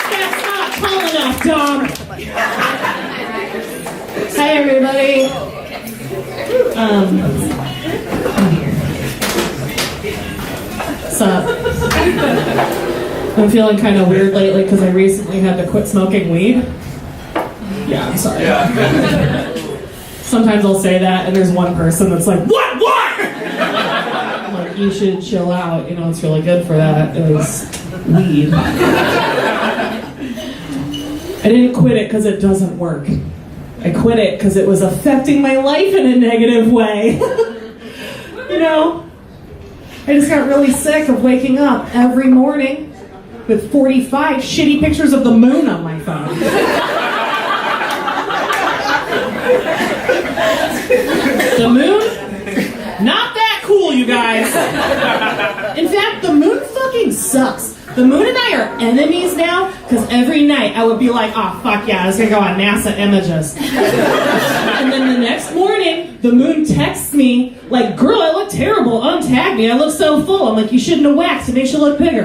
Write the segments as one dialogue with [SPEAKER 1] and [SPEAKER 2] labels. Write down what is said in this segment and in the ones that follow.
[SPEAKER 1] That's not tall enough, Dom. Hi, everybody. What's up? I'm feeling kind of weird lately because I recently had to quit smoking weed. Yeah, I'm sorry. Sometimes I'll say that and there's one person that's like, What? I'm like, you should chill out. You know, it's really good for that. It was weed. I didn't quit it because it doesn't work. I quit it because it was affecting my life in a negative way. You know, I just got really sick of waking up every morning with 45 shitty pictures of the moon on my phone. The moon? Not that cool, you guys. In fact, the moon fucking sucks. The moon and I are enemies now, because every night I would be like, oh, fuck yeah, I was going to go on NASA Images. And then the next morning, the moon texts me, like, girl, I look terrible, untag me, I look so full. I'm like, you shouldn't have waxed, it makes you look bigger.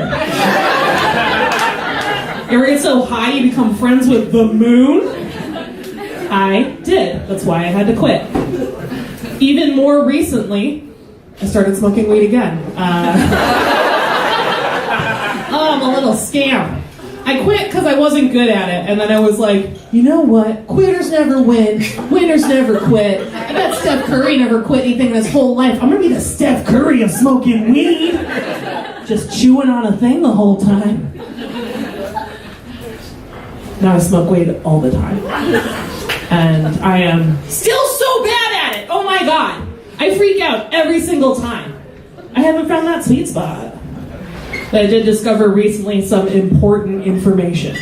[SPEAKER 1] You ever get so high you become friends with the moon? I did. That's why I had to quit. Even more recently, I started smoking weed again. I'm a little scam. I quit because I wasn't good at it, and then I was like, you know what? Quitters never win. Winners never quit. I bet Steph Curry never quit anything in his whole life. I'm gonna be the Steph Curry of smoking weed. Just chewing on a thing the whole time. Now I smoke weed all the time. And I am still so bad at it. Oh my God. I freak out every single time. I haven't found that sweet spot. But I did discover recently some important information.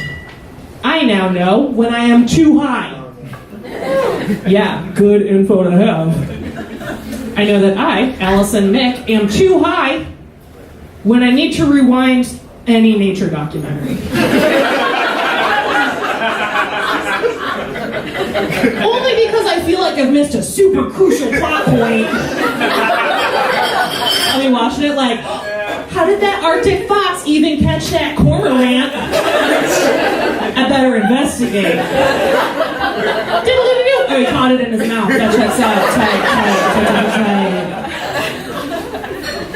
[SPEAKER 1] I now know when I am too high. Yeah, good info to have. I know that I, Allison Mick, am too high when I need to rewind any nature documentary. Only because I feel like I've missed a super crucial plot point. I'll be watching it like, how did that Arctic fox even catch that cormorant? I better investigate. Oh, he caught it in his mouth. That checks out.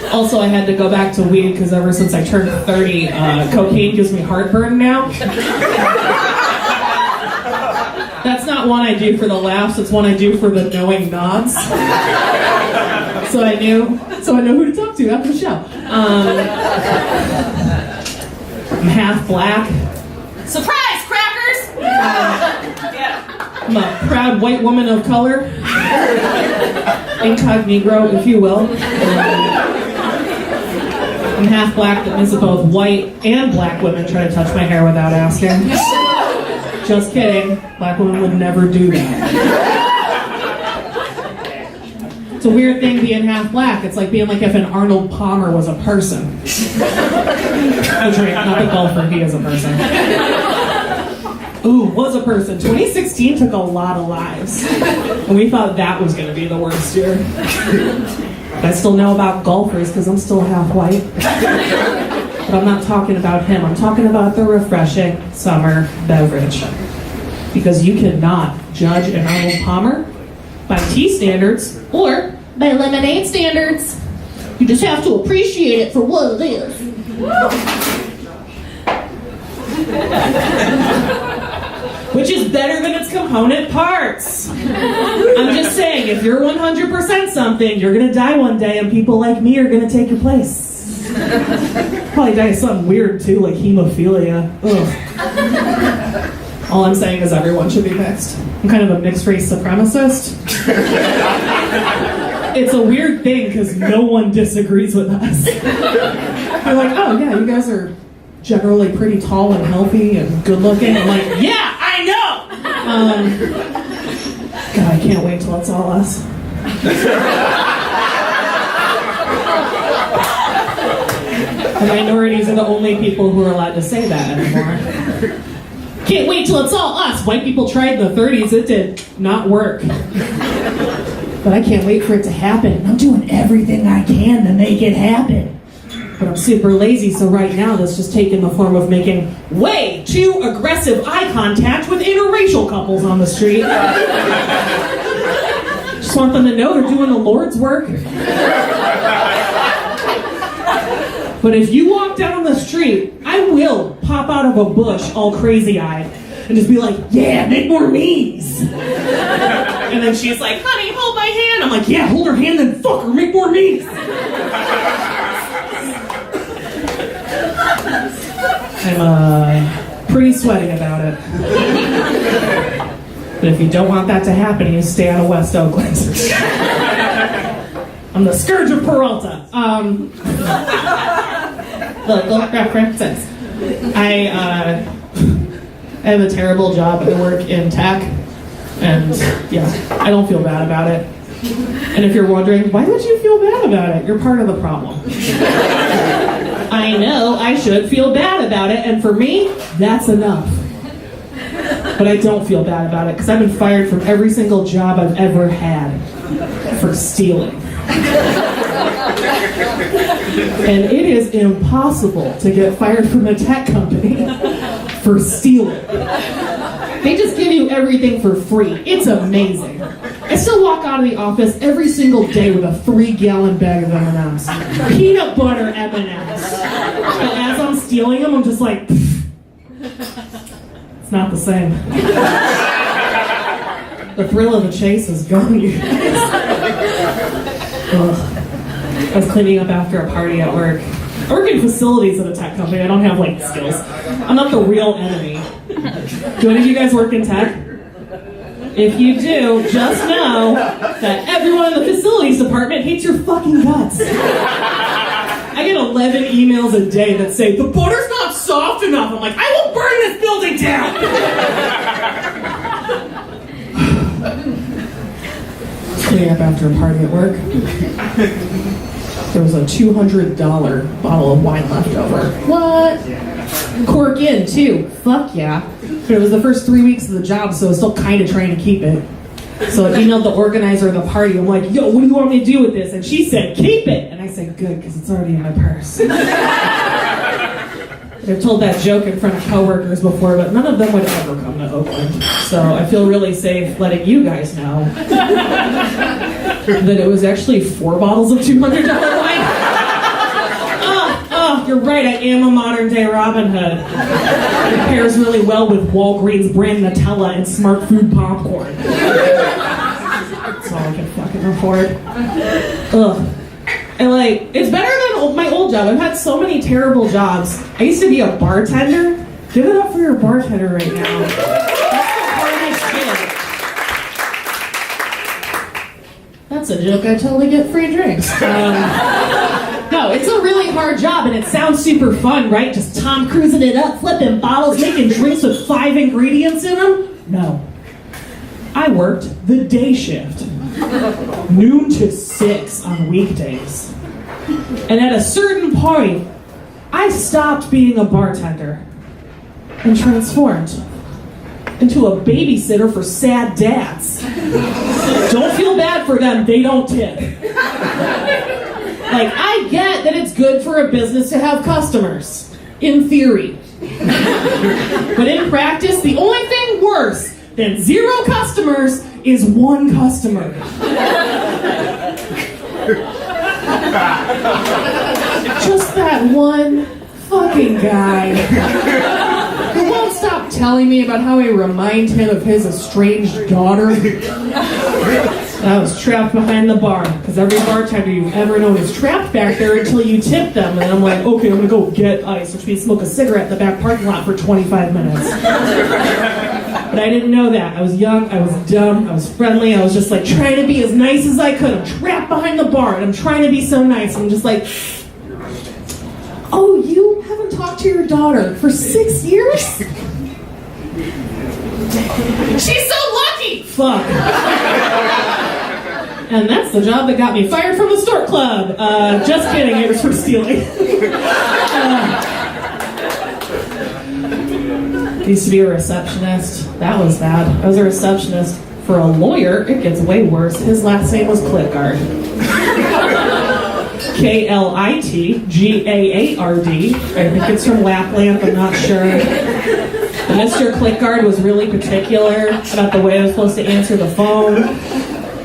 [SPEAKER 1] Tight. Also, I had to go back to weed because ever since I turned 30, cocaine gives me heartburn now. That's not one I do for the laughs, it's one I do for the knowing nods. So I know who to talk to after the show. I'm half black. Surprise, crackers! I'm a proud white woman of color. Incognito, if you will. I'm half black, that means that both white and black women try to touch my hair without asking. Just kidding. Black women would never do that. It's a weird thing being half black. It's like being like if an Arnold Palmer was a person. Not the golfer, he is a person. Ooh, was a person. 2016 took a lot of lives. And we thought that was going to be the worst year. I still know about golfers because I'm still half white. But I'm not talking about him. I'm talking about the refreshing summer beverage. Because you cannot judge an Arnold Palmer by tea standards or by lemonade standards. You just have to appreciate it for what it is. Which is better than its component parts. I'm just saying, if you're 100% something, you're going to die one day and people like me are going to take your place. Probably die of something weird too, like hemophilia. Ugh. All I'm saying is everyone should be mixed. I'm kind of a mixed race supremacist. It's a weird thing because no one disagrees with us. They're like, oh yeah, you guys are generally pretty tall and healthy and good looking. I'm like, yeah, I know! God, I can't wait till it's all us. The minorities are the only people who are allowed to say that anymore. Can't wait till it's all us. White people tried in the 30s, it did not work. But I can't wait for it to happen. I'm doing everything I can to make it happen. But I'm super lazy, so right now that's just taken the form of making way too aggressive eye contact with interracial couples on the street. Just want them to know they're doing the Lord's work. But if you walk down the street, I will pop out of a bush all crazy-eyed and just be like, yeah, make more memes. And then she's like, honey, hold my hand. I'm like, yeah, hold her hand, then fuck her, make more memes. I'm pretty sweaty about it. But if you don't want that to happen, you stay out of West Oakland. I'm the scourge of Peralta. Local references. I have a terrible job. I work in tech, and yeah, I don't feel bad about it. And if you're wondering, why would you feel bad about it? You're part of the problem. I know I should feel bad about it, and for me, that's enough. But I don't feel bad about it, because I've been fired from every single job I've ever had for stealing. And it is impossible to get fired from a tech company for stealing. They just give you everything for free. It's amazing. I still walk out of the office every single day with a 3-gallon bag of M&Ms. Peanut butter M&Ms. But as I'm stealing them, I'm just like, it's not the same. The thrill of the chase is gone, you guys. Ugh. I was cleaning up after a party at work. I work in facilities at a tech company. I don't have like skills. I'm not the real enemy. Do any of you guys work in tech? If you do, just know that everyone in the facilities department hates your fucking guts. I get 11 emails a day that say, the butter's not soft enough. I'm like, I will burn this building down! Cleaning up after a party at work. There was a $200 bottle of wine left over. What? Cork in, too. Fuck yeah. But it was the first 3 weeks of the job, so I was still kind of trying to keep it. So I emailed the organizer of the party. I'm like, yo, what do you want me to do with this? And she said, keep it. And I said, good, because it's already in my purse. I've told that joke in front of coworkers before, but none of them would ever come to Oakland. So I feel really safe letting you guys know that it was actually 4 bottles of $200 wine. Oh, you're right, I am a modern day Robin Hood. It pairs really well with Walgreens brand Nutella and Smart Food popcorn. That's all I can fucking afford. Ugh. And like, it's better than my old job. I've had so many terrible jobs. I used to be a bartender. Give it up for your bartender right now. That's the hardest shit. That's a joke. I totally get free drinks. No, it's a really hard job, and it sounds super fun, right? Just Tom Cruising it up, flipping bottles, making drinks with 5 ingredients in them. No. I worked the day shift. Noon to 6 on weekdays. And at a certain point, I stopped being a bartender and transformed into a babysitter for sad dads. Don't feel bad for them, they don't tip. Like, I get that it's good for a business to have customers, in theory. But in practice, the only thing worse than 0 customers is 1 customer. Just that one fucking guy who won't stop telling me about how I remind him of his estranged daughter. I was trapped behind the bar, because every bartender you've ever known is trapped back there until you tip them. And I'm like, okay, I'm gonna go get ice, which means smoke a cigarette in the back parking lot for 25 minutes. But I didn't know that. I was young, I was dumb, I was friendly, I was just like trying to be as nice as I could. I'm trapped behind the bar and I'm trying to be so nice. I'm just like, oh, you haven't talked to your daughter for 6 years? She's so lucky! Fuck. And that's the job that got me fired from the Stork Club. Just kidding, it was for stealing. Used to be a receptionist. That was bad. I was a receptionist. For a lawyer, it gets way worse. His last name was Clipguard. Klitgard. I think it's from Lapland, I'm not sure. And Mr. Klitgard was really particular about the way I was supposed to answer the phone.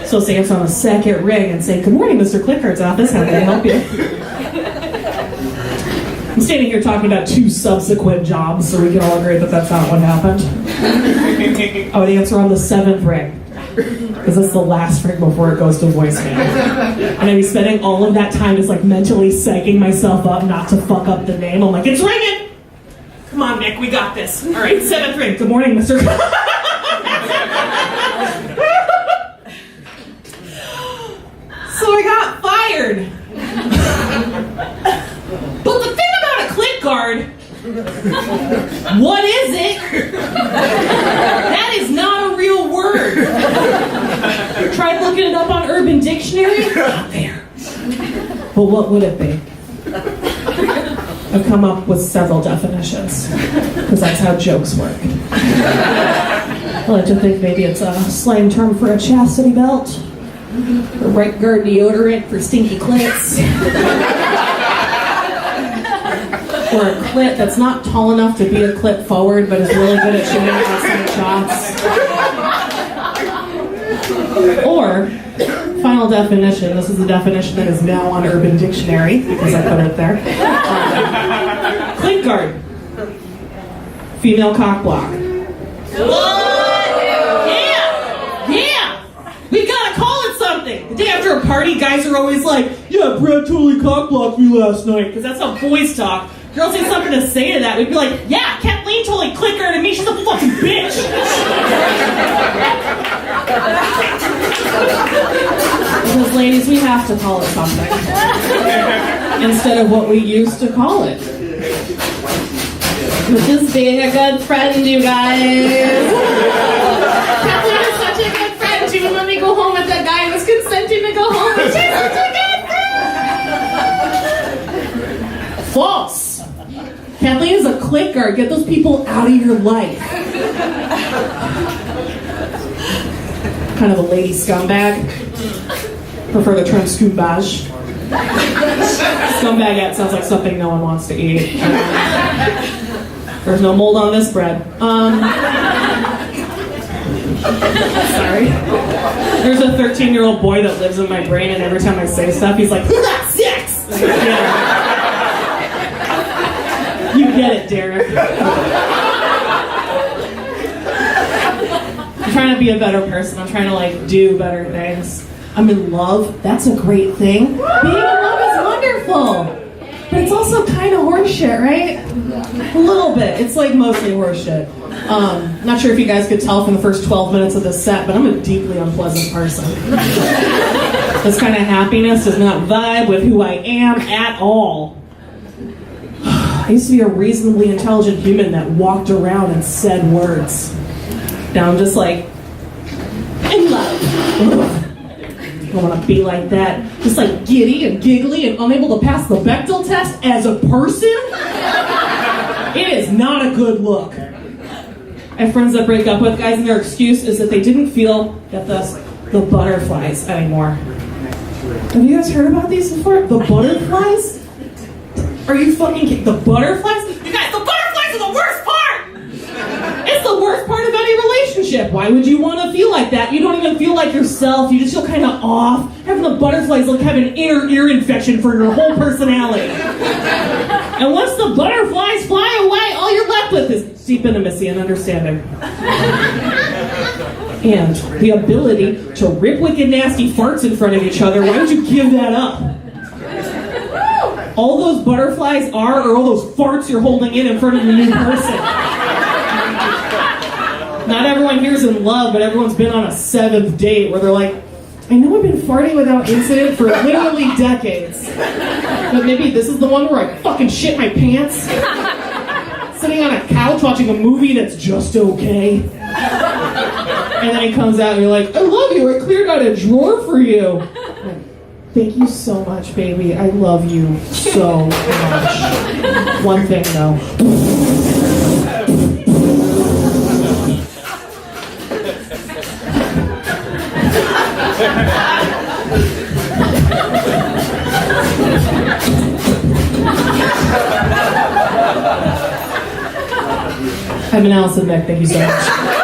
[SPEAKER 1] Supposed to answer on the second ring and say, "Good morning, Mr. Klitgard's office, how can I help you?" I'm standing here talking about 2 subsequent jobs, so we can all agree that that's not what happened. I would answer on the 7th ring, because that's the last ring before it goes to voicemail. And I'd be spending all of that time just like mentally psyching myself up not to fuck up the name. I'm like, "It's ringing! Come on, Nick, we got this. All right, 7th ring. Good morning, Mr. So I got fired. But the thing about a Klitgard, what is it? That is not a real word. Tried looking it up on Urban Dictionary? Not there. But what would it be? I've come up with several definitions, because that's how jokes work. I like to think maybe it's a slang term for a chastity belt, or right guard deodorant for stinky clits. Or a clit that's not tall enough to be a clit forward, but is really good at shooting outside shots. Or, final definition, this is the definition that is now on Urban Dictionary, because I put it there. Klitgard. Female cock block. Yeah! We gotta call it something! The day after a party, guys are always like, "Yeah, Brad totally cock blocked me last night," because that's how boys talk. Girls need something to say to that. We'd be like, "Yeah, Kathleen totally Klitgard to me. She's a fucking bitch." Because ladies, we have to call it something instead of what we used to call it. Which is being a good friend, you guys. Kathleen is such a good friend. She would let me go home with that guy who was consenting to go home. And she's such a good friend. False. Kathleen is a Klitgard. Get those people out of your life. Kind of a lady scumbag. Prefer the term scumbage. Scumbagette sounds like something no one wants to eat. There's no mold on this bread. Sorry. There's a 13-year-old boy that lives in my brain, and every time I say stuff, he's like, "Who got sex?" Yeah. You get it, Derek. I'm trying to be a better person. I'm trying to do better things. I'm in love. That's a great thing. Being in love is wonderful. But it's also kind of horseshit, right? A little bit. It's mostly horseshit. Not sure if you guys could tell from the first 12 minutes of this set, but I'm a deeply unpleasant person. This kind of happiness does not vibe with who I am at all. I used to be a reasonably intelligent human that walked around and said words. Now I'm just in love. I don't want to be like that. Just giddy and giggly and unable to pass the Bechdel test as a person. It is not a good look. I have friends that break up with guys and their excuse is that they didn't feel, get this, the butterflies anymore. Have you guys heard about these before? The butterflies? Are you fucking kidding? The butterflies? You guys, the butterflies are the worst part! It's the worst part of any relationship. Why would you want to feel like that? You don't even feel like yourself. You just feel kind of off. Having the butterflies have an inner ear infection for your whole personality. And once the butterflies fly away, all you're left with is deep intimacy and understanding. And the ability to rip wicked nasty farts in front of each other. Why would you give that up? All those butterflies are all those farts you're holding in front of the new person. Not everyone here's in love, but everyone's been on a 7th date where they're like, "I know I've been farting without incident for literally decades, but maybe this is the one where I fucking shit my pants." Sitting on a couch watching a movie that's just okay. And then he comes out and you're like, "I love you, I cleared out a drawer for you." Thank you so much, baby. I love you so much. One thing, though. I'm an Allison Mick. Thank you so much.